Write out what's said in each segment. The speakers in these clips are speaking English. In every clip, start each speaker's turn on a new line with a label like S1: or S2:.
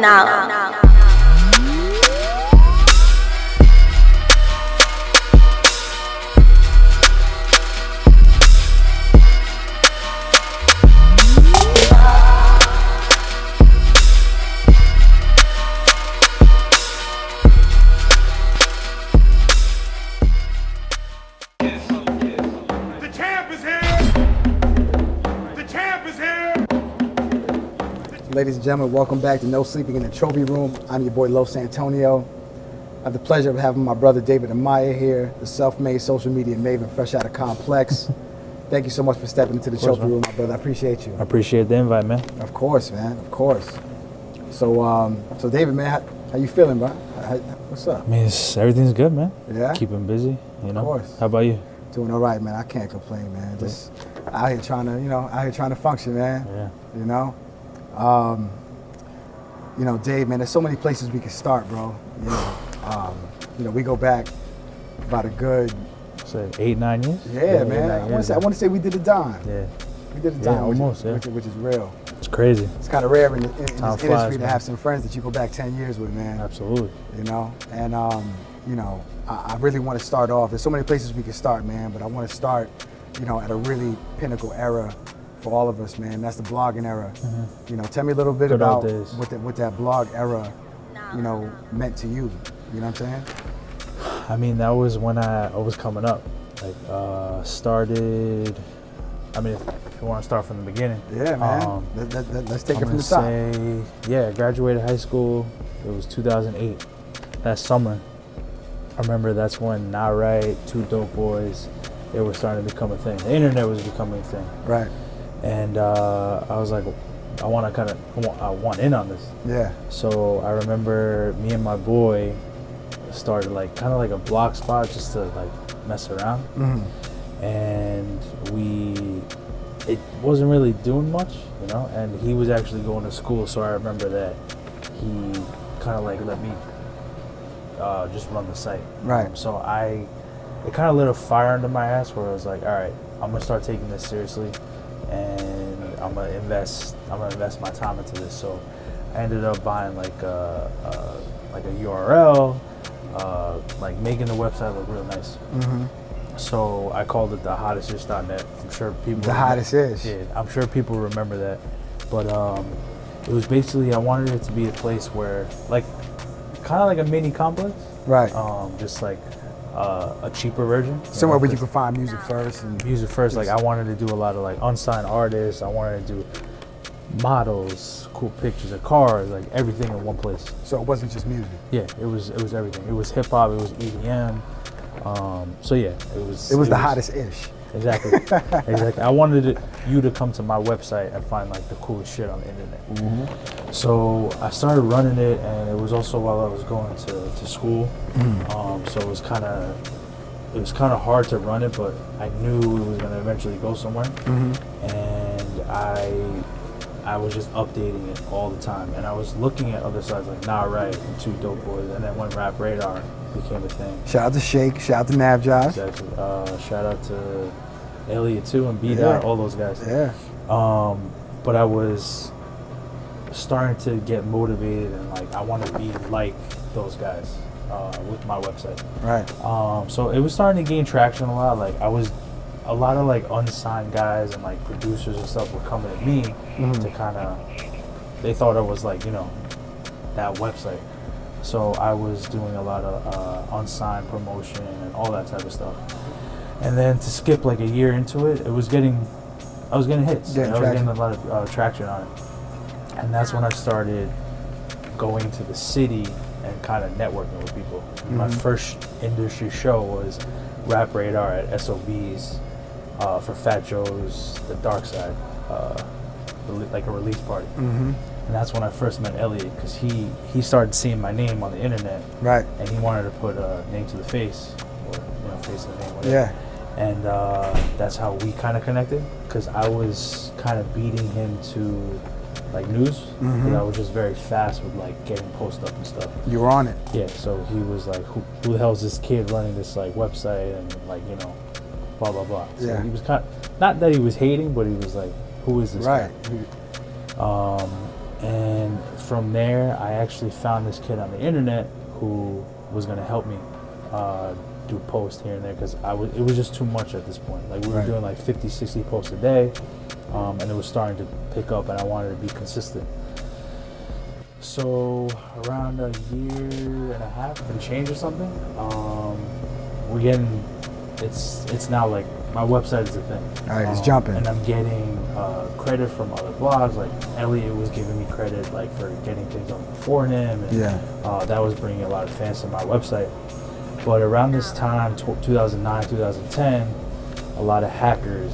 S1: now.
S2: Ladies and gentlemen, welcome back to No Sleeping in the Trophy Room. I'm your boy Los Antonio. I have the pleasure of having my brother David Amaya here, the self-made social media maven fresh out of Complex. Thank you so much for stepping into the Trophy Room, my brother. I appreciate you.
S3: I appreciate the invite, man.
S2: Of course, man. Of course. So, David, man, how you feeling, bro? What's up?
S3: I mean, everything's good, man.
S2: Yeah?
S3: Keeping busy, you know.
S2: Of course.
S3: How about you?
S2: Doing all right, man. I can't complain, man. Just out here trying to, function, man.
S3: Yeah.
S2: You know? Dave, man, there's so many places we can start, bro. We go back about a good...
S3: So 8-9 years?
S2: Yeah, man. I want to say we did a dime.
S3: Yeah.
S2: We did a dime,
S3: almost,
S2: which is real.
S3: It's crazy.
S2: It's kind of rare in this industry
S3: flies,
S2: to have some friends that you go back 10 years with, man.
S3: Absolutely.
S2: You know? And, I really want to start off. There's so many places we can start, man, but I want to start, at a really pinnacle era for all of us, man. That's the blogging era. Mm-hmm. Tell me a little bit about what that blog era, meant to you. You know what I'm saying?
S3: I mean, that was when I was coming up. Started. I mean, if you want to start from the beginning.
S2: Yeah, man. Let's take it from the top.
S3: I graduated high school. It was 2008. That summer. I remember that's when Not Right, Two Dope Boys, they were starting to become a thing. The internet was becoming a thing.
S2: Right.
S3: And I was like, I want in on this.
S2: Yeah.
S3: So I remember me and my boy started kind of like a blog spot just to mess around. Mm-hmm. And it wasn't really doing much, and he was actually going to school. So I remember that he kind of let me just run the site.
S2: Right.
S3: So it kind of lit a fire under my ass where I was like, all right, I'm gonna start taking this seriously, and I'm gonna invest my time into this. So I ended up buying a URL, making the website look real nice. Mm-hmm. So I called it thehottestish.net. I'm sure people.
S2: The hottest ish.
S3: Yeah, I'm sure people remember that. But it was basically, I wanted it to be a place where kind of like a mini complex.
S2: Right.
S3: Just a cheaper version.
S2: Somewhere where you can find music first.
S3: Music first. I wanted to do a lot of unsigned artists. I wanted to do models, cool pictures of cars, everything in one place.
S2: So it wasn't just music.
S3: Yeah, it was everything. It was hip hop. It was EDM. It was
S2: the hottest ish.
S3: Exactly. Exactly. I wanted you to come to my website and find the coolest shit on the internet. Mm-hmm. So I started running it, and it was also while I was going to school. Mm-hmm. So it was kind of hard to run it, but I knew it was going to eventually go somewhere. Mm-hmm. And I was just updating it all the time, and I was looking at other sites like Not Right and Two Dope Boys, and then when Rap Radar became a thing.
S2: Shout out to Shake, shout out to Nav Josh.
S3: Exactly. Shout out to Elliot too, and B-Dot, all those guys.
S2: Yeah.
S3: But I was starting to get motivated, and I want to be like those guys with my website.
S2: Right.
S3: So it was starting to gain traction a lot. A lot of unsigned guys and producers and stuff were coming at me to kind of, they thought I was that website. So I was doing a lot of unsigned promotion and all that type of stuff. And then to skip a year into it, I was getting hits. I was getting a lot of traction on it. And that's when I started going to the city and kind of networking with people. Mm-hmm. My first industry show was Rap Radar at SOB's for Fat Joe's The Dark Side, a release party. Mm-hmm. And that's when I first met Elliot, because he started seeing my name on the internet.
S2: Right.
S3: And he wanted to put a name to the face, or face to the name, whatever.
S2: Yeah.
S3: And that's how we kind of connected, because I was kind of beating him to news, because I was just very fast with getting post up and stuff.
S2: You were on it.
S3: Yeah. So he was like, who the hell is this kid running this website and blah blah blah. So
S2: yeah.
S3: He was not that he was hating, but he was like, who is this
S2: guy?
S3: And from there, I actually found this kid on the internet who was going to help me do posts here and there, because it was just too much at this point. Like we were doing like 50, 60 posts a day, and it was starting to pick up, and I wanted to be consistent. So around a year and a half and change or something, we're getting, it's now like my website is a thing.
S2: All right, it's jumping.
S3: And I'm getting credit from other blogs. Like Elliot was giving me credit like for getting things on before him, and that was bringing a lot of fans to my website. But around this time, 2009, 2010, a lot of hackers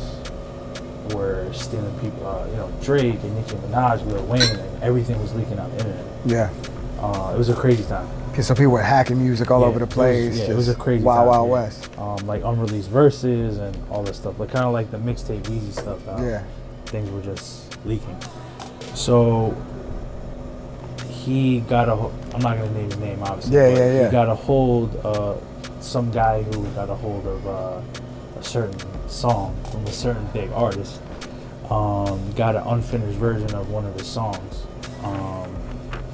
S3: were stealing people. Drake and Nicki Minaj, Lil Wayne, and everything was leaking on the internet.
S2: Yeah.
S3: It was a crazy time.
S2: So people were hacking music all over the place.
S3: It was a crazy
S2: wild,
S3: time.
S2: Wild West.
S3: Like unreleased verses and all this stuff. Like kind of like the mixtape Weezy stuff. Things were just leaking. So he got I'm not going to name his name, obviously.
S2: Yeah.
S3: He got a hold, some guy who got a hold of a certain song from a certain big artist. Got an unfinished version of one of his songs.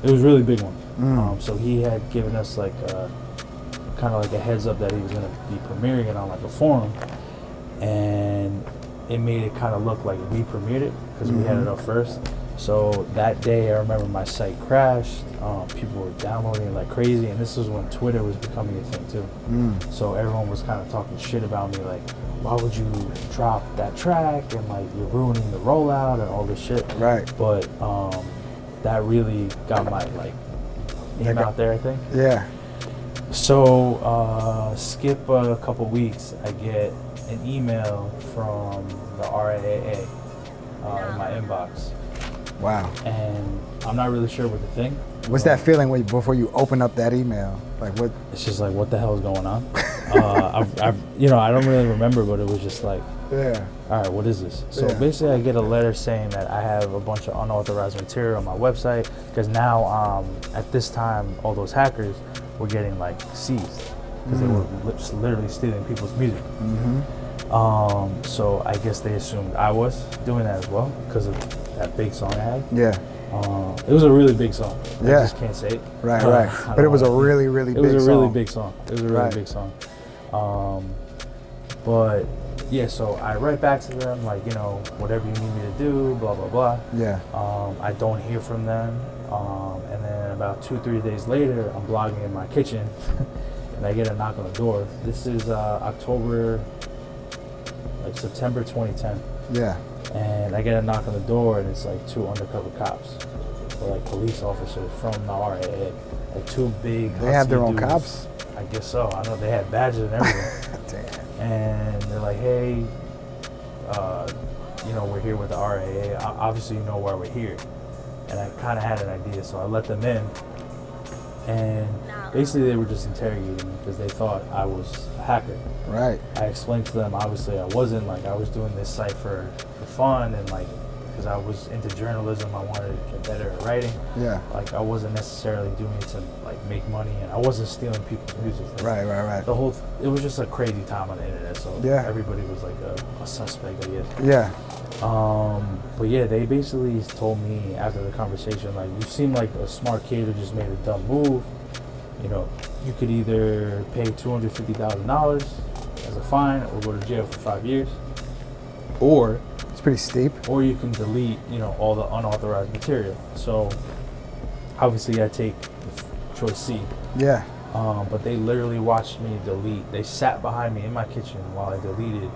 S3: It was a really big one. So he had given us like kind of like a heads up that he was going to be premiering it on like a forum, and it made it kind of look like we premiered it because we had it up first. So that day, I remember my site crashed. People were downloading it like crazy, and this was when Twitter was becoming a thing too. So everyone was kind of talking shit about me, like, why would you drop that track, and like you're ruining the rollout and all this shit.
S2: Right.
S3: But that really got my like name out there, I think.
S2: Yeah.
S3: So skip a couple weeks, I get an email from the RIAA in my inbox.
S2: Wow.
S3: And I'm not really sure what to think.
S2: What's that feeling before you open up that email? Like what?
S3: It's just like, what the hell is going on? I don't really remember, but it was just like, all right, what is this? So basically, I get a letter saying that I have a bunch of unauthorized material on my website, because now at this time, all those hackers were getting like seized because they were literally stealing people's music. So I guess they assumed I was doing that as well because of that big song I had.
S2: Yeah.
S3: It was a really big song.
S2: Yeah.
S3: I just can't say it.
S2: Right. But it was a really, really big song.
S3: It was a really big song. It was a really big song. But yeah, so I write back to them like, whatever you need me to do, blah, blah, blah.
S2: Yeah.
S3: I don't hear from them. And then about 2-3 days later, I'm blogging in my kitchen and I get a knock on the door. This is September 2010.
S2: Yeah.
S3: And I get a knock on the door, and it's like 2 undercover cops, or like police officers from the RAA, like 2 big.
S2: They have their own
S3: dudes.
S2: cops?
S3: I guess so. I know they had badges and everything.
S2: Damn.
S3: And they're like, hey, we're here with the RAA. Obviously, you know why we're here. And I kind of had an idea, so I let them in. And basically, they were just interrogating me because they thought I was a hacker.
S2: Right.
S3: I explained to them, obviously, I wasn't. Like, I was doing this site for fun, and like, because I was into journalism, I wanted to get better at writing.
S2: Yeah.
S3: Like, I wasn't necessarily doing it to like make money, and I wasn't stealing people's music. Like,
S2: Right.
S3: It was just a crazy time on the internet, so everybody was like a suspect, I guess.
S2: Yeah.
S3: But yeah, they basically told me after the conversation, like, you seem like a smart kid who just made a dumb move. You could either pay $250,000 as a fine or go to jail for 5 years, or
S2: it's pretty steep.
S3: Or you can delete, all the unauthorized material. So obviously I take choice C.
S2: Yeah.
S3: But they literally watched me delete. They sat behind me in my kitchen while I deleted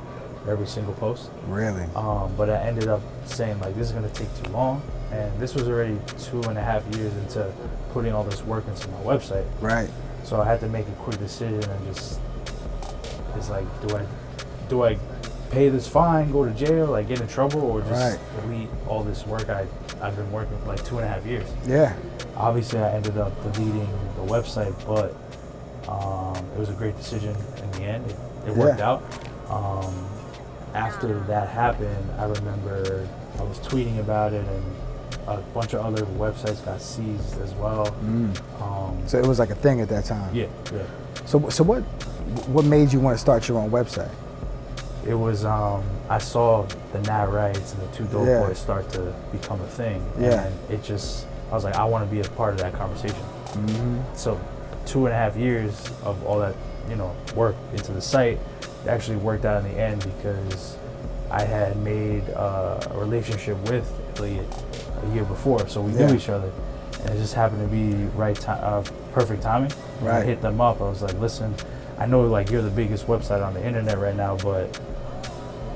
S3: every single post.
S2: Really?
S3: But I ended up saying, like, this is going to take too long. And this was already 2.5 years into putting all this work into my website.
S2: Right.
S3: So I had to make a quick decision and it's like, do I pay this fine, go to jail, like get in trouble, or just delete all this work I've been working for like 2.5 years?
S2: Yeah.
S3: Obviously, I ended up deleting the website, but it was a great decision in the end. It worked out. After that happened, I remember I was tweeting about it, and a bunch of other websites got seized as well.
S2: So it was like a thing at that time.
S3: Yeah.
S2: So what made you want to start your own website?
S3: It was I saw the Nat Rights and the 2 Dope Boys start to become a thing.
S2: Yeah.
S3: And it just I was like, I want to be a part of that conversation. So 2.5 years of all that, work into the site, it actually worked out in the end because I had made a relationship with Elliot a year before, so we knew each other, and it just happened to be perfect timing. When I hit them up, I was like, listen, I know like you're the biggest website on the internet right now, but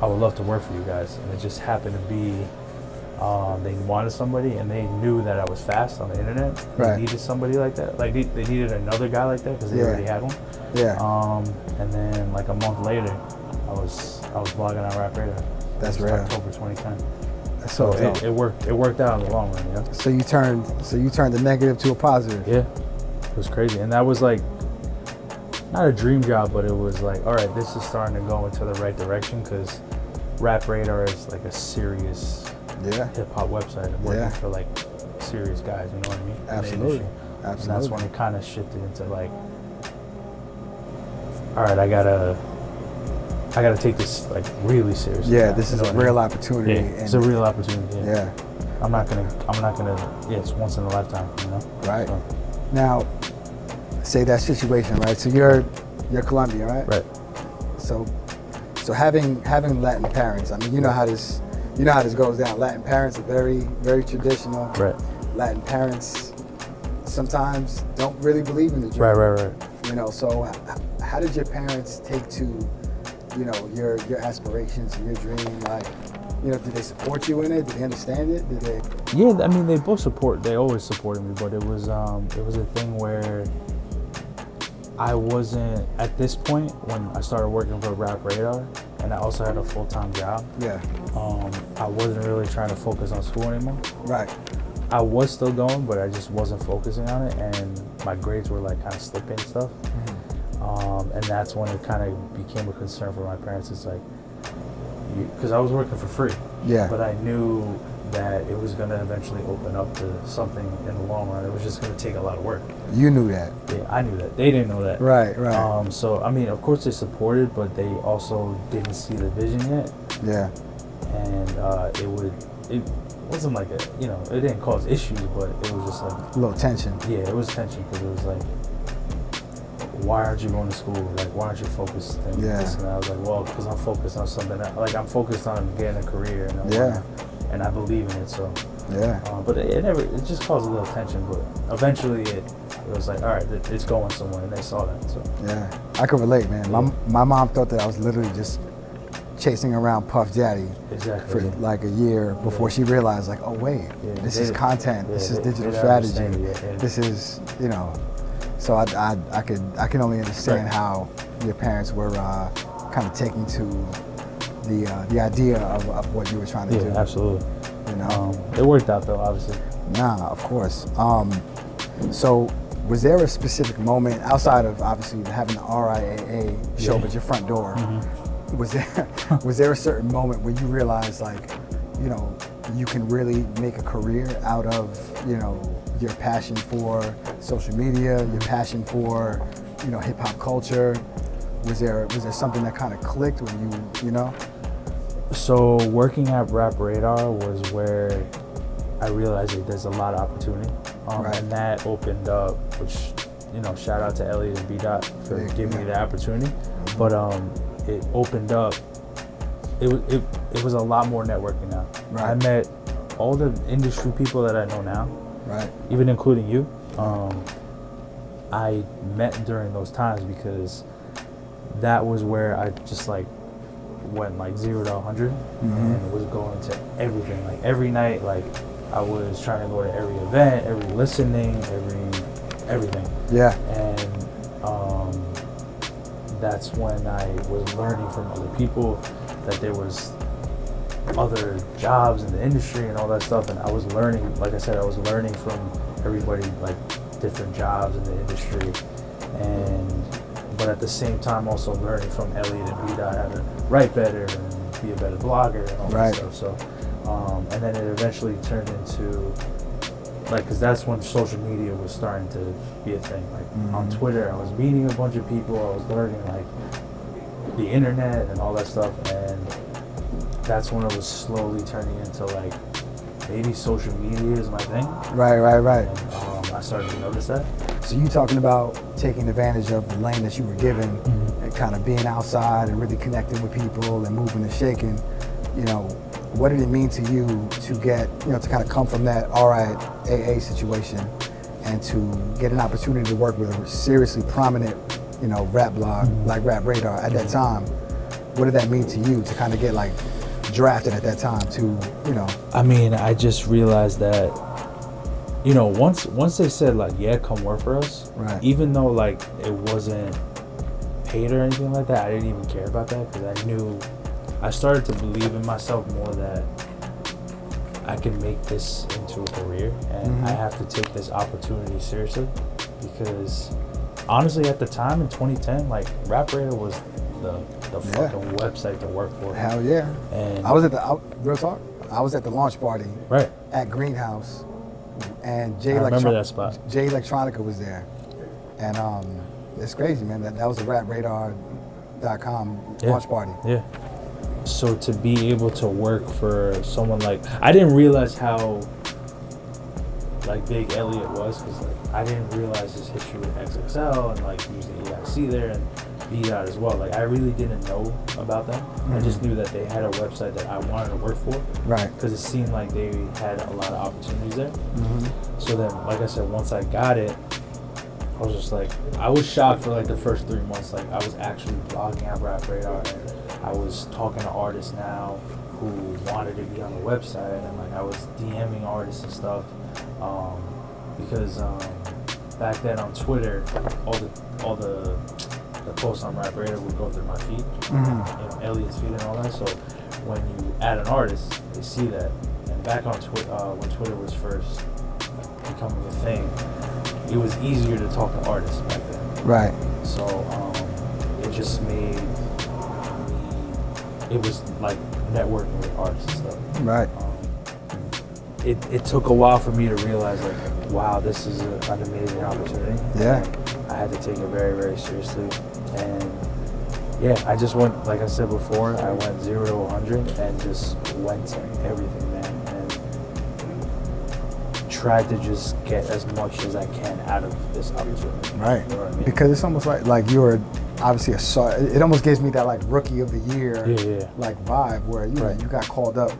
S3: I would love to work for you guys. And it just happened to be they wanted somebody, and they knew that I was fast on the internet. They needed somebody like that. Like they needed another guy like that because they already had one. And then like a month later, I was blogging on Rap Radar.
S2: That's rare.
S3: October 2010.
S2: That's
S3: so it worked out in the long run. Yeah.
S2: So you turned the negative to a positive.
S3: Yeah, it was crazy, and that was like not a dream job, but it was like, all right, this is starting to go into the right direction because Rap Radar is like a serious hip hop website. I'm working for like serious guys, you know what I mean?
S2: Absolutely.
S3: And that's when it kind of shifted into like, all right, I gotta take this like really seriously.
S2: Yeah, this is a real opportunity.
S3: Yeah, it's a real opportunity. Yeah. I'm not gonna. Yeah, it's once in a lifetime.
S2: Right.
S3: So.
S2: Now, say that situation, right? So you're Colombian, right?
S3: Right.
S2: So having Latin parents, I mean, you know how this goes down. Latin parents are very, very traditional.
S3: Right.
S2: Latin parents sometimes don't really believe in the dream.
S3: Right.
S2: So how did your parents take to, your aspirations and your dream? Like, did they support you in it? Did they understand it? Did they?
S3: Yeah, I mean, they always supported me, but it was a thing where I wasn't, at this point when I started working for Rap Radar, and I also had a full-time job.
S2: Yeah.
S3: I wasn't really trying to focus on school anymore.
S2: Right.
S3: I was still going, but I just wasn't focusing on it, and my grades were like kind of slipping and stuff. And that's when it kind of became a concern for my parents. It's like, because I was working for free.
S2: Yeah.
S3: But I knew that it was going to eventually open up to something in the long run. It was just going to take a lot of work.
S2: You knew that.
S3: Yeah, I knew that. They didn't know that.
S2: Right.
S3: So, I mean, of course they supported, but they also didn't see the vision yet.
S2: Yeah.
S3: And it wasn't like it didn't cause issues, but it was just like
S2: a little tension.
S3: Yeah, it was tension because it was like, why aren't you going to school? Like, why aren't you focused? And this and that. I was like, well, because I'm focused on something else. Like, I'm focused on getting a career, and I believe in it. So but it just caused a little tension. But eventually, it was like, all right, it's going somewhere, and they saw that. So
S2: I can relate, man. My mom thought that I was literally just chasing around Puff Daddy for like a year before she realized, like, oh wait, this is content. This is digital strategy. This is So I can only understand how your parents were kind of taking to the idea of what you were trying to do.
S3: Yeah, absolutely. It worked out though, obviously.
S2: Nah, of course. So was there a specific moment outside of obviously having the RIAA show up at your front door? Was there a certain moment when you realized, like, you can really make a career out of your passion for social media, your passion for hip hop culture? Was there something that kind of clicked when you?
S3: So working at Rap Radar was where I realized that there's a lot of opportunity, and that opened up, which shout out to Elliot and B Dot for giving me the opportunity. But it opened up. It was a lot more networking now. I met all the industry people that I know now.
S2: Right.
S3: Even including you. I met during those times because that was where I just like went like 0 to 100 and was going to everything. Like every night, like I was trying to go to every event, every listening, everything.
S2: Yeah.
S3: And that's when I was learning from other people that there was other jobs in the industry and all that stuff, and I was learning, like I said, I was learning from everybody, like different jobs in the industry, but at the same time also learning from Elliot and B-Dot how to write better and be a better blogger and all that stuff. So and then it eventually turned into like, because that's when social media was starting to be a thing. Like on Twitter, I was meeting a bunch of people, I was learning like the internet and all that stuff, and that's when it was slowly turning into like maybe social media is my thing.
S2: Right.
S3: And I started to notice that.
S2: So you talking about taking advantage of the lane that you were given and kind of being outside and really connecting with people and moving and shaking. You know, what did it mean to you to get, you know, to kind of come from that RIAA situation and to get an opportunity to work with a seriously prominent, you know, rap blog like Rap Radar at that time? What did that mean to you to kind of get like drafted at that time to, you know?
S3: I mean, I just realized that, you know, once they said like, yeah, come work for us,
S2: Right.
S3: even though like it wasn't paid or anything like that, I didn't even care about that because I started to believe in myself more that I can make this into a career and I have to take this opportunity seriously because honestly at the time in 2010, like Rap Radar was the fucking website to work for.
S2: Hell yeah.
S3: And
S2: I was at real talk, I was at the launch party
S3: right
S2: at Greenhouse and
S3: I remember that spot.
S2: Jay Electronica was there. And it's crazy, man. That was the rapradar.com launch party.
S3: Yeah. So to be able to work for someone like, I didn't realize how like big Elliot was because like I didn't realize his history with XXL and like using EIC there and B-Dot as well. Like I really didn't know about that. I just knew that they had a website that I wanted to work for.
S2: Right.
S3: Because it seemed like they had a lot of opportunities there. So then, like I said, once I got it, I was just like, I was shocked for like the first 3 months. Like I was actually blogging at Rap Radar and I was talking to artists now who wanted to be on the website and like I was DMing artists and stuff because back then on Twitter, all the posts on Rap Radar would go through my feed, you know, Elliot's feed and all that. So when you add an artist, they see that. And back on Twitter, when Twitter was first becoming a thing, it was easier to talk to artists back then.
S2: Right.
S3: So it just made it was like networking with artists and stuff.
S2: Right.
S3: It took a while for me to realize like, wow, this is an amazing opportunity.
S2: Yeah.
S3: I had to take it very, very seriously. And yeah, I just went, like I said before, I went 0 to 100 and just went to everything, man. And tried to just get as much as I can out of this opportunity.
S2: Right.
S3: You know what I mean?
S2: Because it's almost like you're obviously it almost gives me that like rookie of the year like vibe where you know, you got called up,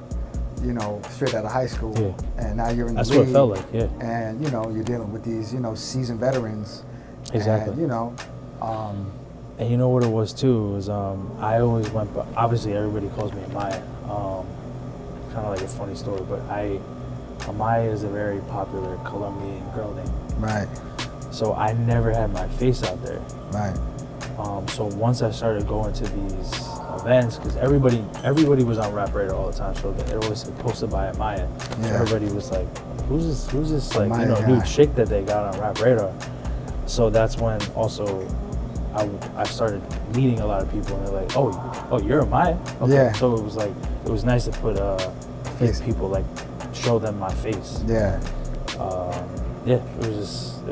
S2: you know, straight out of high school and now you're in the league.
S3: That's what it felt like,
S2: And you know, you're dealing with these, you know, seasoned veterans.
S3: Exactly.
S2: And, you know,
S3: and you know what it was too was I always went by, obviously everybody calls me Amaya, kind of like a funny story, but Amaya is a very popular Colombian girl name.
S2: Right.
S3: So I never had my face out there.
S2: Right.
S3: So once I started going to these events, because everybody was on Rap Radar all the time, so it always said posted by Amaya.
S2: Yeah.
S3: So everybody was like, who's this like,
S2: Amaya
S3: you know,
S2: guy.
S3: new chick that they got on Rap Radar? So that's when also I started meeting a lot of people, and they're like, oh, you're Amaya? Okay.
S2: Yeah.
S3: So it was like, it was nice to put
S2: Face.
S3: people, like, show them my face.
S2: Yeah.
S3: Yeah, it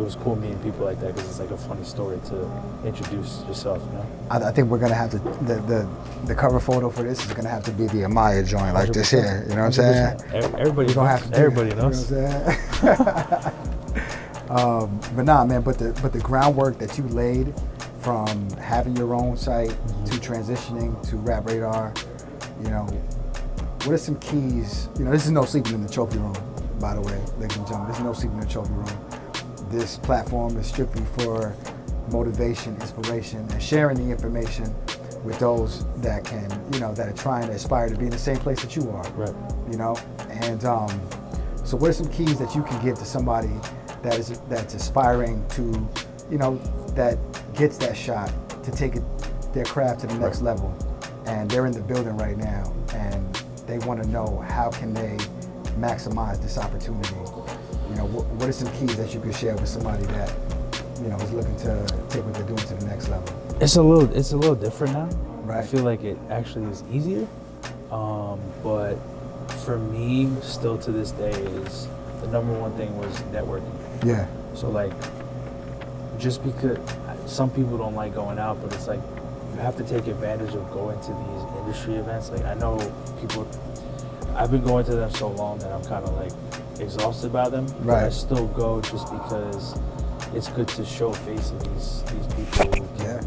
S3: was cool meeting people like that because it's like a funny story to introduce yourself, you know?
S2: I think we're gonna have to the cover photo for this is gonna have to be the Amaya joint like this here. You know what I'm saying?
S3: Everybody
S2: We're gonna
S3: knows.
S2: have to
S3: Everybody
S2: knows.
S3: knows.
S2: You know what I'm saying? But nah, man. But the groundwork that you laid from having your own site to transitioning to Rap Radar, you know, what are some keys? You know, this is no sleeping in the trophy room, by the way, ladies and gentlemen. This is no sleeping in the trophy room. This platform is strictly for motivation, inspiration, and sharing the information with those that can, you know, that are trying to aspire to be in the same place that you are.
S3: Right.
S2: You know, and so what are some keys that you can give to somebody that's aspiring to, you know, that gets that shot to take their craft to the next level, and they're in the building right now, and they want to know how can they maximize this opportunity? You know, what are some keys that you could share with somebody that, you know, is looking to take what they're doing to the next level?
S3: It's a little different now.
S2: Right.
S3: I feel like it actually is easier, but for me, still to this day, is the number one thing was networking.
S2: Yeah.
S3: So like, just because some people don't like going out, but it's like you have to take advantage of going to these industry events. Like I know people, I've been going to them so long that I'm kind of like exhausted by them. But I
S2: Right.
S3: still go just because it's good to show face of these people who can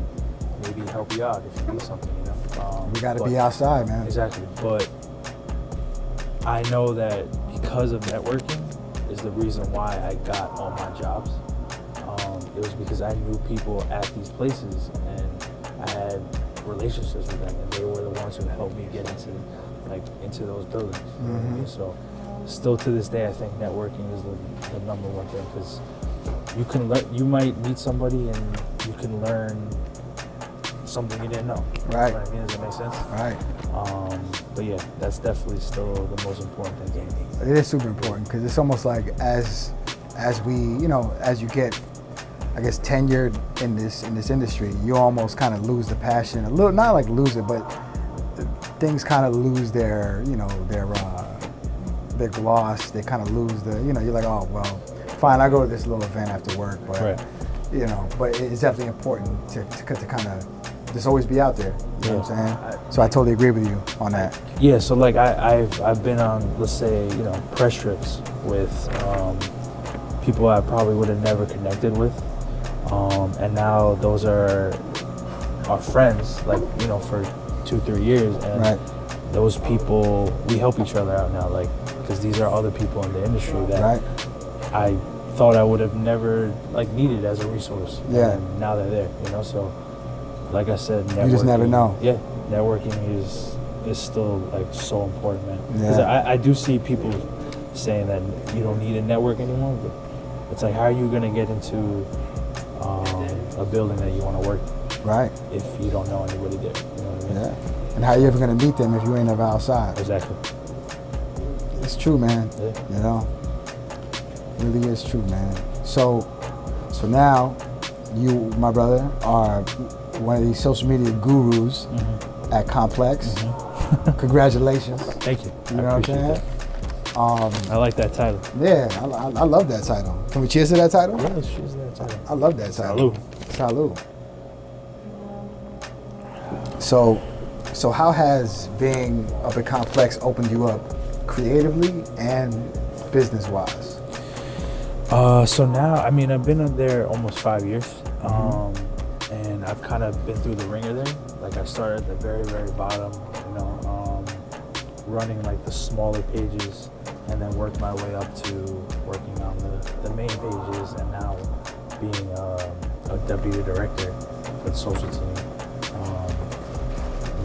S3: maybe help you out if you need something, you know.
S2: We got to
S3: but-
S2: be outside, man.
S3: Exactly, but I know that because of networking is the reason why I got all my jobs. It was because I knew people at these places and I had relationships with them, and they were the ones who helped me get into those buildings. You know what I mean? So still to this day, I think networking is the number one thing, because you might meet somebody and you can learn something you didn't know.
S2: Right.
S3: You know what I mean? Does that make sense?
S2: Right.
S3: But yeah, that's definitely still the most important thing to me.
S2: It is super important because it's almost like as we, you know, as you get, I guess, tenured in this industry, you almost kind of lose the passion a little. Not like lose it, but things kind of lose their, you know, their gloss. They kind of lose the, you know, you're like, oh well, fine, I go to this little event after work, but
S3: Right.
S2: you know, but it's definitely important to kind of just always be out there. You know what I'm saying? So I totally agree with you on that.
S3: Yeah, so like I've been on, let's say, you know, press trips with people I probably would have never connected with, and now those are our friends, like, you know, for 2-3 years, and
S2: Right.
S3: those people, we help each other out now, like, because these are other people in the industry that
S2: Right.
S3: I thought I would have never like needed as a resource.
S2: Yeah.
S3: And now they're there, you know. So, like I said, networking,
S2: You just never know.
S3: Yeah, networking is still like so important, man. Because
S2: Yeah.
S3: I do see people saying that you don't need a network anymore, but it's like, how are you gonna get into a building that you want to work
S2: Right.
S3: if you don't know anybody there? You know what I mean?
S2: Yeah. And how you ever gonna meet them if you ain't ever outside?
S3: Exactly.
S2: It's true, man.
S3: Yeah.
S2: You know, it really is true, man. So now, you, my brother, are one of these social media gurus at Complex. Congratulations.
S3: Thank you.
S2: You know
S3: I
S2: what I'm
S3: appreciate
S2: saying?
S3: that. I like that title.
S2: Yeah, I love that title. Can we cheers to that title?
S3: Yeah, she's that title.
S2: I love that title.
S3: Salud.
S2: Salud. So how has being up at Complex opened you up creatively and business-wise?
S3: So now, I mean, I've been up there almost 5 years, and I've kind of been through the ringer there. Like, I started at the very, very bottom, you know, running like the smaller pages, and then worked my way up to working on the main pages, and now being a deputy director for the social team.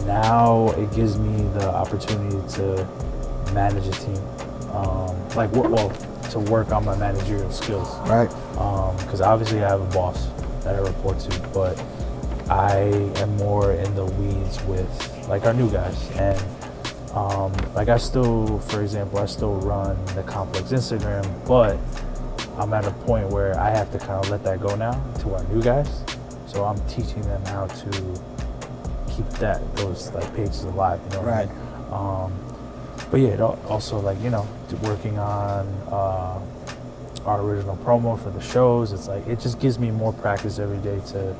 S3: Now it gives me the opportunity to manage a team, to work on my managerial skills.
S2: Right.
S3: Because obviously I have a boss that I report to, but I am more in the weeds with like our new guys. And like I still, for example, I still run the Complex Instagram, but I'm at a point where I have to kind of let that go now to our new guys. So I'm teaching them how to keep those like pages alive, you know what
S2: Right.
S3: I mean? But yeah, it also, like, you know, working on our original promo for the shows. It's like, it just gives me more practice every day to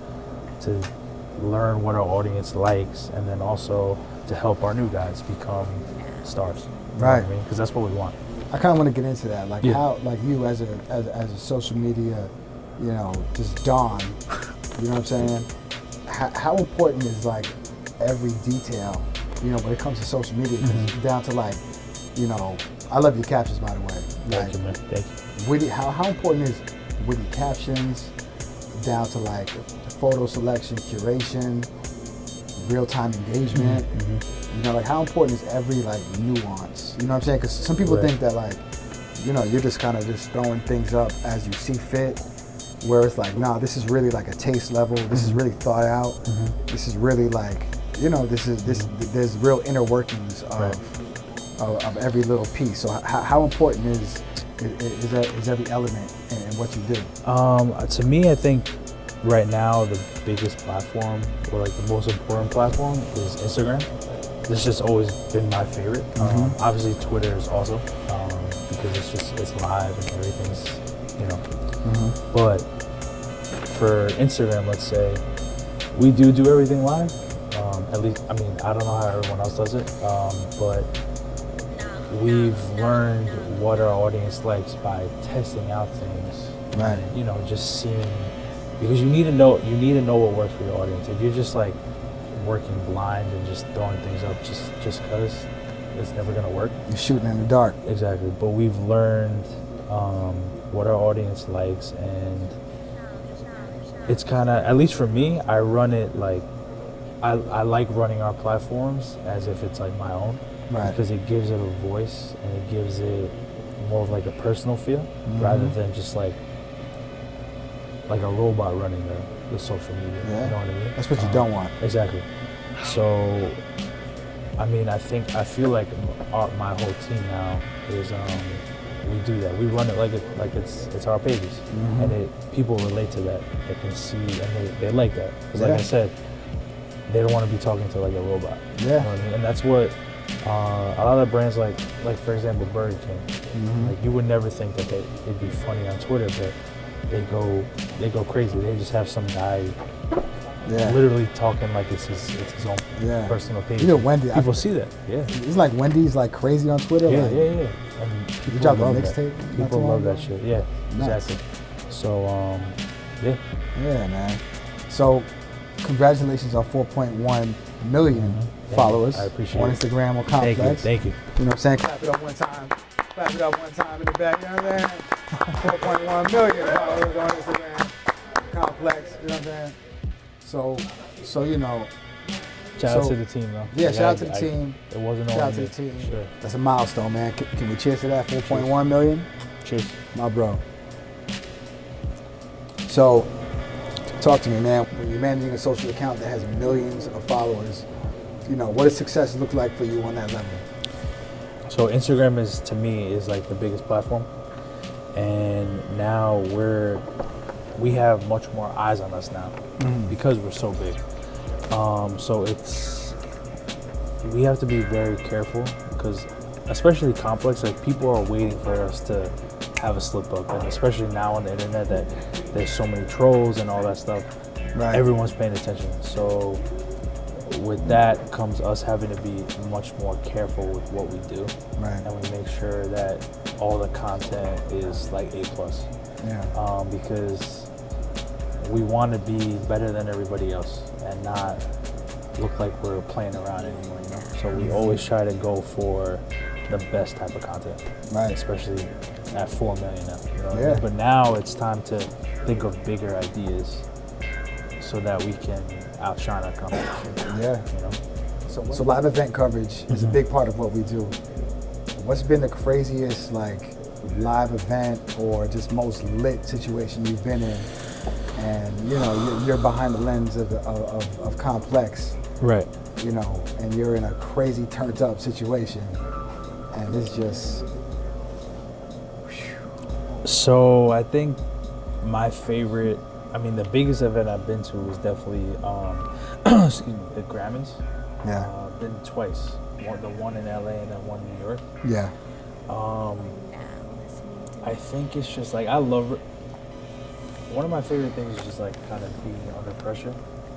S3: learn what our audience likes, and then also to help our new guys become stars. You know
S2: Right.
S3: what I mean? Because that's what we want.
S2: I kind of want to get into that, like
S3: Yeah.
S2: how, like you as a social media, you know, just Don. You know what I'm saying? How important is like every detail, you know, when it comes to social media, 'cause down to like, you know, I love your captions, by the way. Like,
S3: Thank you, man. Thank you.
S2: witty, how important is witty captions, down to like photo selection, curation, real-time engagement. You know, like how important is every like nuance? You know what I'm saying? Because some people
S3: Right.
S2: think that like, you know, you're just kind of just throwing things up as you see fit. Where it's like, nah, this is really like a taste level. This is really thought out. This is really like, you know, there's real inner workings of every little piece. So how important is every element in what you do?
S3: To me, I think right now the biggest platform, or like the most important platform, is Instagram. This has just always been my favorite. Obviously Twitter is also, because it's live and everything's, you know. But for Instagram, let's say, we do everything live. At least, I mean, I don't know how everyone else does it, but we've learned what our audience likes by testing out things.
S2: Right.
S3: And, you know, just seeing, because you need to know what works for your audience. If you're just like working blind and just throwing things up just because, it's never gonna work.
S2: You're shooting in the dark.
S3: Exactly. But we've learned what our audience likes, and it's kind of, at least for me, I run it like, I like running our platforms as if it's like my own.
S2: Right.
S3: Because it gives it a voice and it gives it more of like a personal feel, rather than just like a robot running the social media.
S2: Yeah.
S3: You know what I mean?
S2: That's what you don't want.
S3: Exactly. So, I mean, I feel like my whole team now is we do that. We run it like it's our pages, and people relate to that. They can see and they like that. Because like I said, they don't want to be talking to like a robot.
S2: Yeah.
S3: You know what I mean? And that's what a lot of brands like for example Burger King. Like you would never think that it'd be funny on Twitter, but they go crazy. They just have some guy literally talking like it's his own personal page.
S2: You know, Wendy.
S3: People see that. Yeah.
S2: It's like Wendy's like crazy on Twitter.
S3: Yeah,
S2: like,
S3: yeah. And
S2: You
S3: people
S2: dropped a
S3: love that.
S2: mixtape?
S3: People love that shit. Yeah,
S2: Nice.
S3: exactly. So, yeah.
S2: Yeah, man. So, congratulations on 4.1 million followers
S3: I appreciate
S2: on
S3: it.
S2: Instagram or Complex.
S3: Thank you.
S2: You know what I'm saying? Clap it up one time. Clap it up one time in the back. You know what I'm saying? 4.1 million followers on Instagram. Complex. You know what I'm saying? So you know.
S3: Shout out to the team, though.
S2: Yeah,
S3: Like,
S2: shout out to the team.
S3: It wasn't all
S2: Shout out to
S3: me.
S2: the team.
S3: Sure.
S2: That's a milestone, man. Can we cheers to that? 4.1 million?
S3: Cheers.
S2: My bro. So, talk to me, man. When you're managing a social account that has millions of followers, you know, what does success look like for you on that level?
S3: So Instagram is, to me, is like the biggest platform, and now we have much more eyes on us now because we're so big. So we have to be very careful, because especially Complex, like people are waiting for us to have a slip up, and especially now on the internet that there's so many trolls and all that stuff.
S2: Right.
S3: Everyone's paying attention. So with that comes us having to be much more careful with what we do.
S2: Right.
S3: And we make sure that all the content is like A+.
S2: Yeah.
S3: Because we want to be better than everybody else and not look like we're playing around anymore, you know? So we always try to go for the best type of content.
S2: Right.
S3: Especially at 4 million now. You know what I
S2: Yeah.
S3: mean? But now it's time to think of bigger ideas so that we can outshine our competition.
S2: Yeah.
S3: You know?
S2: So live event coverage is a big part of what we do. What's been the craziest like live event or just most lit situation you've been in? And you know, you're behind the lens of Complex,
S3: Right.
S2: you know, and you're in a crazy turned up situation, and it's just.
S3: So I think my favorite, I mean, the biggest event I've been to was definitely, excuse me, the Grammys.
S2: Yeah.
S3: Been twice. The one in LA and then one in New York.
S2: Yeah.
S3: I think it's just like, I love it. One of my favorite things is just like kind of being under pressure.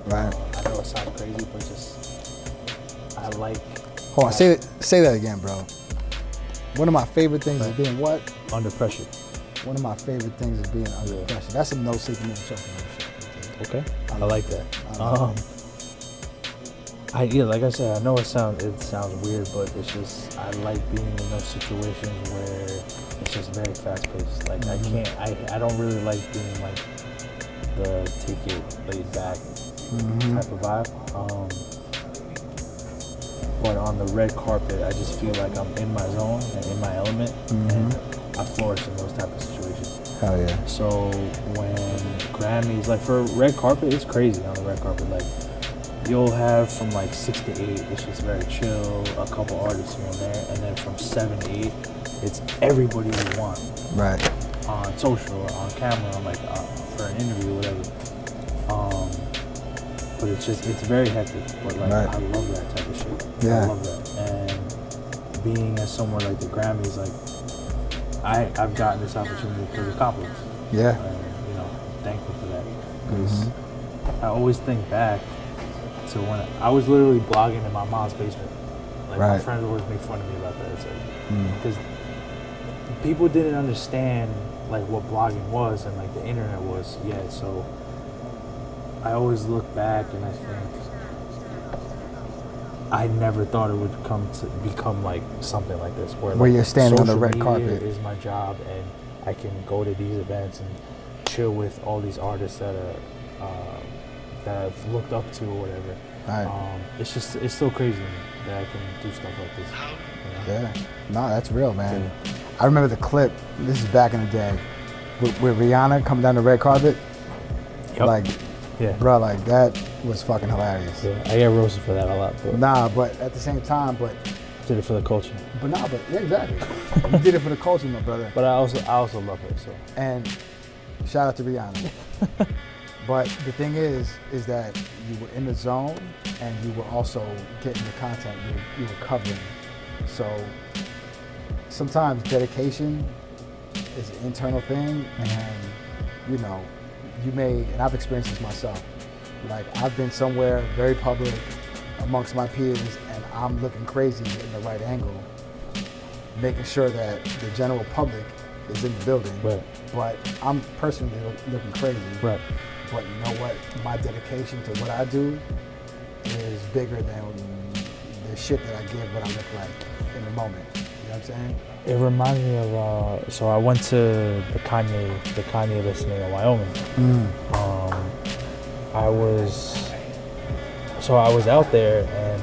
S2: Right.
S3: I know it sounds crazy, but just, I like.
S2: Hold on. Say that again, bro. One of my favorite things is being what?
S3: Under pressure.
S2: One of my favorite things is being under pressure. That's some no secret, no choking.
S3: Okay. I like that. Like I said, I know it sounds weird, but it's just, I like being in those situations where it's just very fast paced. Like I don't really like being like the take it laid back type of vibe. But on the red carpet, I just feel like I'm in my zone and in my element, and I flourish in those type of situations.
S2: Hell yeah.
S3: So when Grammys, like for red carpet, it's crazy on the red carpet. Like you'll have from like 6 to 8, it's just very chill, a couple artists here and there, and then from 7 to 8, it's everybody you want.
S2: Right.
S3: On social or on camera, like for an interview or whatever. But it's very hectic. But like I love that type of shit.
S2: Yeah.
S3: I love that. And being at somewhere like the Grammys, like I've gotten this opportunity because of Complex.
S2: Yeah.
S3: And, you know, thankful for that. Because I always think back to when I was literally blogging in my mom's basement. Like my
S2: Right.
S3: friends always make fun of me about that. It's like because people didn't understand like what blogging was and like the internet was yet. So I always look back and I think I never thought it would come to become like something like this, where like,
S2: you're standing on the
S3: social
S2: red
S3: media
S2: carpet
S3: is my job, and I can go to these events and chill with all these artists that I've looked up to or whatever.
S2: Right.
S3: It's still crazy to me that I can do stuff like this. You know?
S2: Yeah. No, that's real, man. I remember the clip. This is back in the day with Rihanna coming down the red carpet.
S3: Yep.
S2: Like,
S3: Yeah.
S2: bro, like that was fucking hilarious.
S3: Yeah, I get roasted for that a lot. But
S2: Nah, but at the same time,
S3: did it for the culture.
S2: Yeah, exactly. You did it for the culture, my brother.
S3: But I also love her. So.
S2: And shout out to Rihanna. But the thing is that you were in the zone and you were also getting the content you were covering. So sometimes dedication is an internal thing, and you know, and I've experienced this myself. Like I've been somewhere very public amongst my peers, and I'm looking crazy in the right angle, making sure that the general public is in the building.
S3: Right.
S2: But I'm personally looking crazy.
S3: Right.
S2: But you know what? My dedication to what I do is bigger than the shit that I give what I look like in the moment. You know what I'm saying?
S3: It reminds me of so I went to the Kanye listening in Wyoming. I was out there and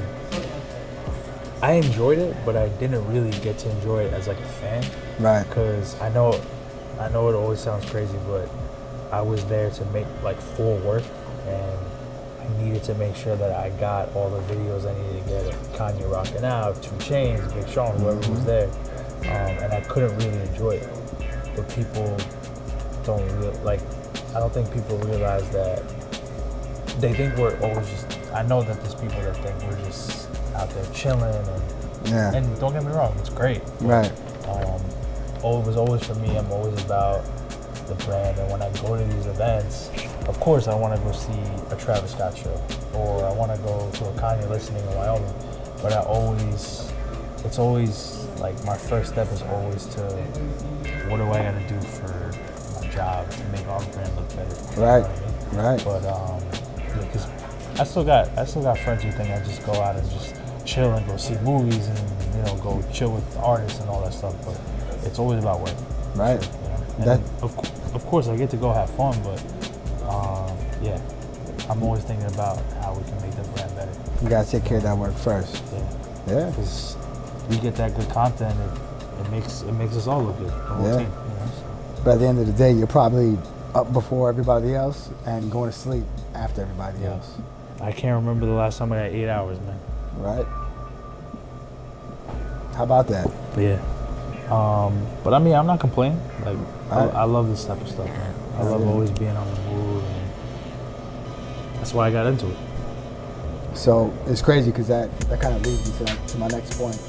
S3: I enjoyed it, but I didn't really get to enjoy it as like a fan.
S2: Right.
S3: Because I know it always sounds crazy, but I was there to make like full work, and I needed to make sure that I got all the videos I needed to get of Kanye rocking out, 2 Chainz, Big Sean, whoever was there. And I couldn't really enjoy it. But people I don't think people realize that they think we're always just, I know that there's people that think we're just out there chilling and don't get me wrong, it's great.
S2: Right.
S3: It was always for me, I'm always about the brand, and when I go to these events, of course I want to go see a Travis Scott show, or I want to go to a Kanye listening in Wyoming, but it's always like my first step is always to, what do I gotta do for my job to make our brand look better?
S2: Right.
S3: You know what I mean?
S2: Right.
S3: But because I still got friends who think I just go out and just chill and go see movies and go chill with artists and all that stuff, but it's always about work.
S2: Right.
S3: And of course I get to go have fun, but I'm always thinking about how we can make the brand better.
S2: You gotta take care of that work first. Yeah.
S3: Because we get that good content, it makes us all look good. The whole team.
S2: But at the end of the day, you're probably up before everybody else and going to sleep after everybody else.
S3: I can't remember the last time I got 8 hours, man.
S2: Right. How about that?
S3: But but I mean, I'm not complaining. Like, I love this type of stuff, man. I love always being on the move, and that's why I got into it.
S2: So it's crazy because that kind of leads me to my next point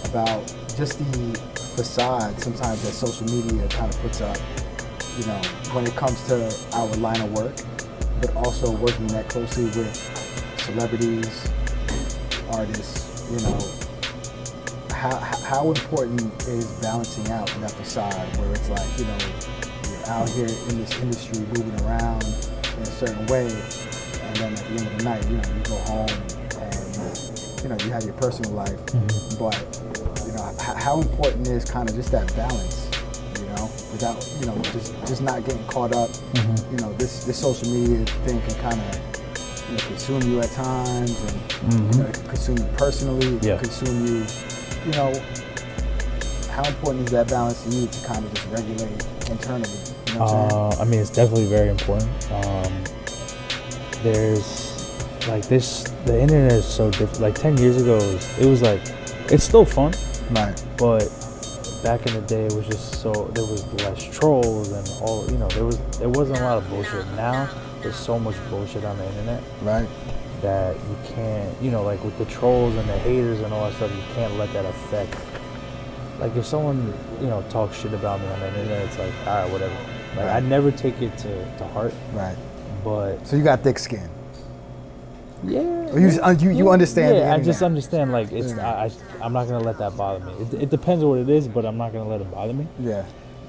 S2: about just the facade sometimes that social media kind of puts up, when it comes to our line of work, but also working that closely with celebrities, artists, how important is balancing out that facade where it's like, you're out here in this industry moving around in a certain way, and then at the end of the night, you go home and, you have your personal life, but, how important is kind of just that balance, without, just not getting caught up, this social media thing can kind of, consume you at times, and, it can consume you personally, it can consume you, how important is that balance to you to kind of just regulate internally? You know what I'm saying?
S3: I mean, it's definitely very important. There's like this, the internet is so different. Like 10 years ago, it was like, it's still fun,
S2: right?
S3: But back in the day, it was just there was less trolls and all, there wasn't a lot of bullshit. Now, there's so much bullshit on the internet.
S2: Right.
S3: That you can't, like with the trolls and the haters and all that stuff, you can't let that affect. Like if someone, talks shit about me on the internet, it's like, all right, whatever. Like I never take it to heart.
S2: Right.
S3: But
S2: so you got thick skin.
S3: Yeah.
S2: Or you understand?
S3: Yeah,
S2: the
S3: I just
S2: internet?
S3: understand. Like it's, I'm not gonna let that bother me. It depends what it is, but I'm not gonna let it bother me.
S2: Yeah.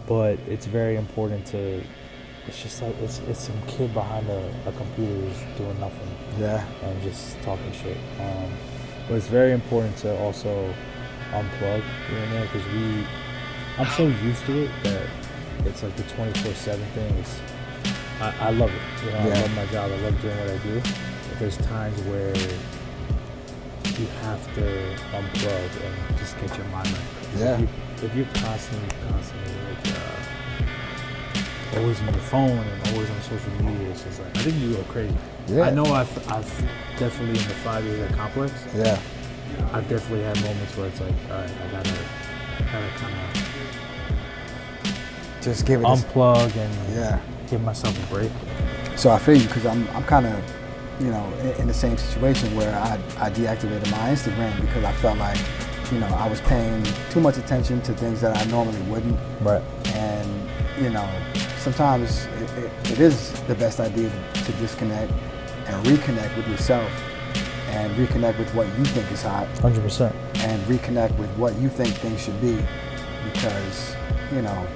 S3: But it's very important to. It's just like it's some kid behind a computer who's doing nothing.
S2: Yeah.
S3: And just talking shit. But it's very important to also unplug here and there because I'm so used to it that it's like the 24/7 thing. I love it. You know,
S2: Yeah.
S3: I love my job. I love doing what I do. But there's times where you have to unplug and just get your mind right.
S2: Yeah.
S3: If you're constantly like always on your phone and always on social media, it's just like I think you go crazy.
S2: Yeah.
S3: I know I've definitely in the 5 years at Complex.
S2: Yeah.
S3: I've definitely had moments where it's like, all right, I gotta kind of
S2: Just give it
S3: unplug and give myself a break.
S2: So I feel you because I'm kind of, you know, in the same situation where I deactivated my Instagram because I felt like, you know, I was paying too much attention to things that I normally wouldn't.
S3: Right.
S2: And, you know, sometimes it is the best idea to disconnect and reconnect with yourself and reconnect with what you think is hot.
S3: 100%.
S2: And reconnect with what you think things should be because, you know,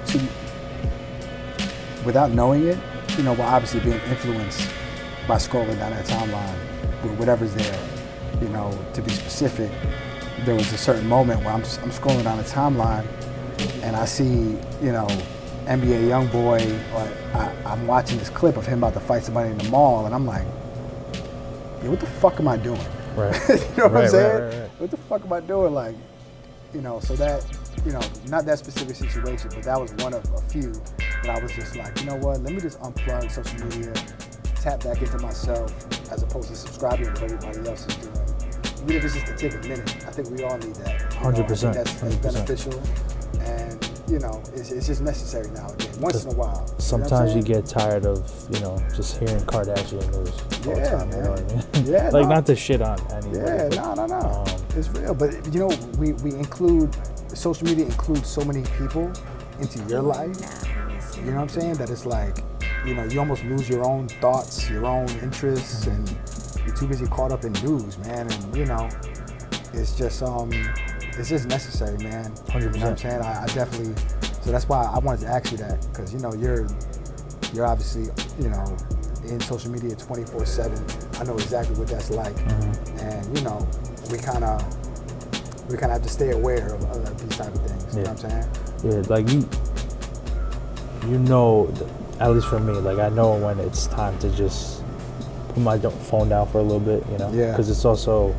S2: without knowing it, you know, we're obviously being influenced by scrolling down that timeline with whatever's there. You know, to be specific, there was a certain moment where I'm scrolling down the timeline and I see, you know, NBA YoungBoy, or I'm watching this clip of him about to fight somebody in the mall, and I'm like, yeah, what the fuck am I doing?
S3: Right.
S2: You know what I'm saying?
S3: Right.
S2: What the fuck am I doing? Like, you know, so that, you know, not that specific situation, but that was one of a few that I was just like, you know what, let me just unplug social media, tap back into myself, as opposed to subscribing to what everybody else is doing. Even if it's just to take a minute, I think we all need that.
S3: 100%.
S2: That's 100%. Beneficial, and you know, it's just necessary nowadays. Once in a while.
S3: Sometimes you get tired of, you know, just hearing Kardashian news all the time.
S2: Man.
S3: You know what I mean?
S2: Yeah.
S3: Like not to shit on anybody.
S2: Yeah. No. It's real, but you know, we include social media includes so many people into your life. You know what I'm saying? That it's like, you know, you almost lose your own thoughts, your own interests, and you're too busy caught up in news, man. And you know, it's just necessary, man.
S3: 100%.
S2: You know what I'm saying? I definitely. So that's why I wanted to ask you that, because you know you're obviously, you know, in social media 24/7. I know exactly what that's like, and you know, we kind of have to stay aware of these type of things. You know what I'm saying?
S3: Yeah, like you know, at least for me, like I know when it's time to just put my phone down for a little bit, you know?
S2: Yeah.
S3: Because it's also,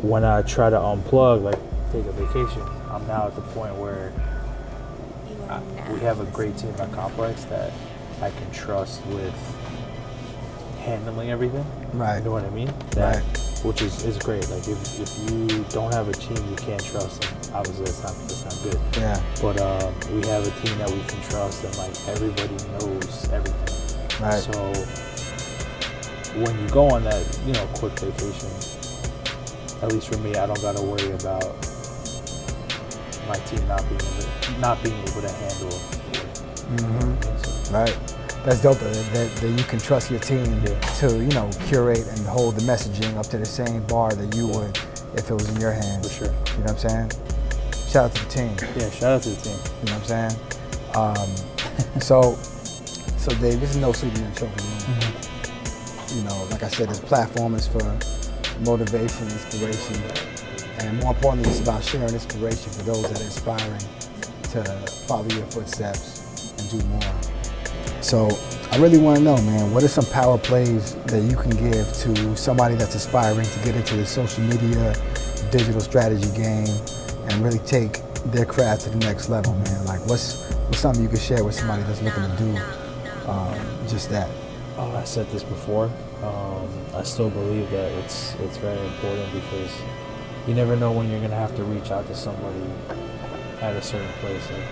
S3: when I try to unplug, like take a vacation, I'm now at the point where we have a great team at Complex that I can trust with handling everything.
S2: Right.
S3: You know what I mean?
S2: Right.
S3: Which is great. Like if you don't have a team you can't trust, then obviously that's not good.
S2: Yeah.
S3: But we have a team that we can trust, and like everybody knows everything.
S2: Right.
S3: So when you go on that, you know, quick vacation, at least for me, I don't gotta worry about my team not being able to handle it.
S2: Right. That's dope that you can trust your team to, you know, curate and hold the messaging up to the same bar that you would if it was in your hands.
S3: For sure.
S2: You know what I'm saying? Shout out to the team.
S3: Yeah, shout out to the team.
S2: You know what I'm saying? So Dave, this is no sleeping in the trophy room. You know, like I said, this platform is for motivation, inspiration, and more importantly, it's about sharing inspiration for those that are aspiring to follow your footsteps and do more. So I really want to know, man, what are some power plays that you can give to somebody that's aspiring to get into the social media, digital strategy game and really take their craft to the next level, man? Like what's something you can share with somebody that's looking to do just that?
S3: I said this before. I still believe that it's very important because you never know when you're gonna have to reach out to somebody at a certain place. Like,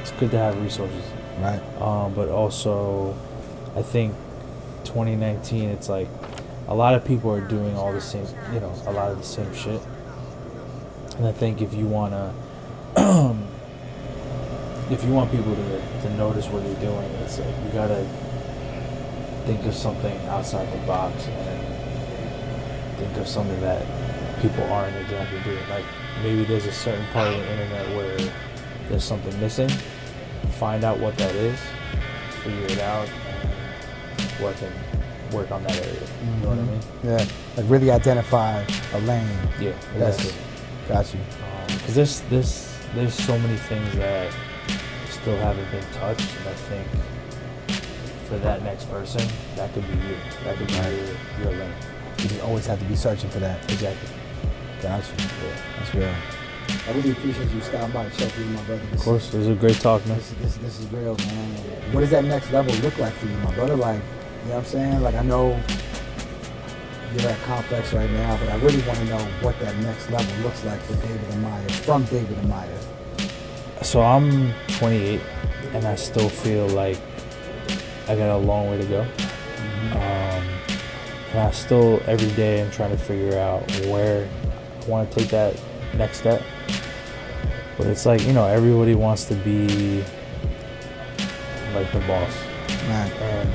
S3: it's good to have resources.
S2: Right.
S3: But also, I think 2019, it's like a lot of people are doing all the same, you know, a lot of the same shit. And I think if you want people to notice what you're doing, it's like you gotta think of something outside the box and think of something that people aren't exactly doing. Like maybe there's a certain part of the internet where there's something missing. Find out what that is, figure it out, and work on that area. You know what I mean?
S2: Yeah, like really identify a lane.
S3: Yeah,
S2: Yes,
S3: exactly.
S2: got you.
S3: Because there's so many things that still haven't been touched, and I think for that next person, that could be you. That could be your lane.
S2: You just always have to be searching for that.
S3: Exactly.
S2: Got you.
S3: Yeah.
S2: That's real. I really appreciate you stopping by to check with my brother.
S3: Of course, it was a great talk, man.
S2: This is real, man. What does that next level look like for you, my brother? Like, you know what I'm saying? Like, I know you're at Complex right now, but I really want to know what that next level looks like for David Amaya, from David Amaya.
S3: So I'm 28, and I still feel like I got a long way to go. And I still, every day, I'm trying to figure out where I want to take that next step. But it's like, everybody wants to be like the boss.
S2: Man.
S3: And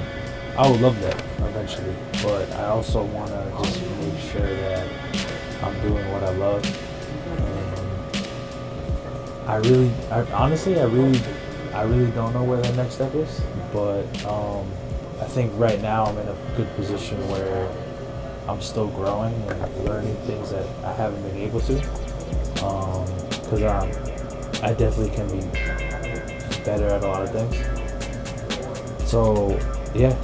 S3: I would love that eventually. But I also want to just make sure that I'm doing what I love. And I really don't know where the next step is. But I think right now I'm in a good position where I'm still growing and learning things that I haven't been able to. Because I definitely can be better at a lot of things. So yeah,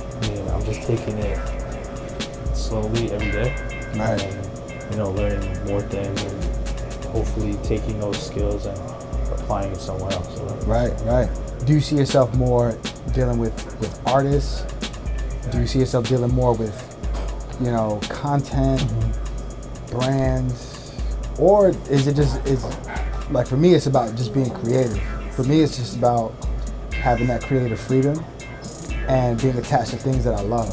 S3: I'm just taking it slowly every day.
S2: Right.
S3: And learning more things and hopefully taking those skills and applying it somewhere else.
S2: Right. Do you see yourself more dealing with artists? Do you see yourself dealing more with, content, brands? Or is it like for me, it's about just being creative. For me, it's just about having that creative freedom and being attached to things that I love.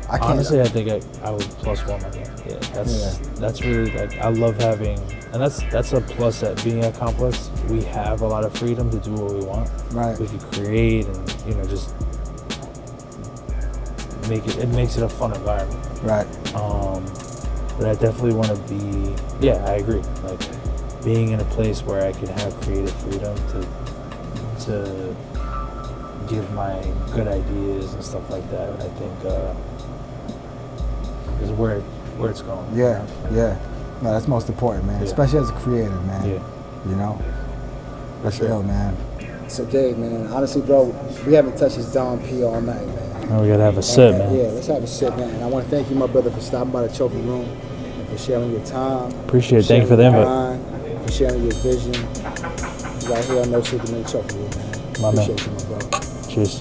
S3: Honestly, I think I would plus one on that. Yeah, that's really like, I love having, and that's a plus at being at Complex. We have a lot of freedom to do what we want.
S2: Right.
S3: We can create and just it makes it a fun environment.
S2: Right.
S3: But I definitely want to be, I agree. Like being in a place where I can have creative freedom to give my good ideas and stuff like that, I think is where it's going.
S2: Yeah. No, that's most important, man.
S3: Yeah.
S2: Especially as a creator, man.
S3: Yeah.
S2: That's real, man. So Dave, man, honestly, bro, we haven't touched this Don P all night, man.
S3: Now we gotta have a sip, man.
S2: Yeah, let's have a sip, man. And I want to thank you, my brother, for stopping by the Trophy Room and for sharing your time.
S3: Appreciate it. Thank you for the invite.
S2: For sharing your vision. Right here on No Superman Trophy Room, man.
S3: My man.
S2: Appreciate you, my bro.
S3: Cheers.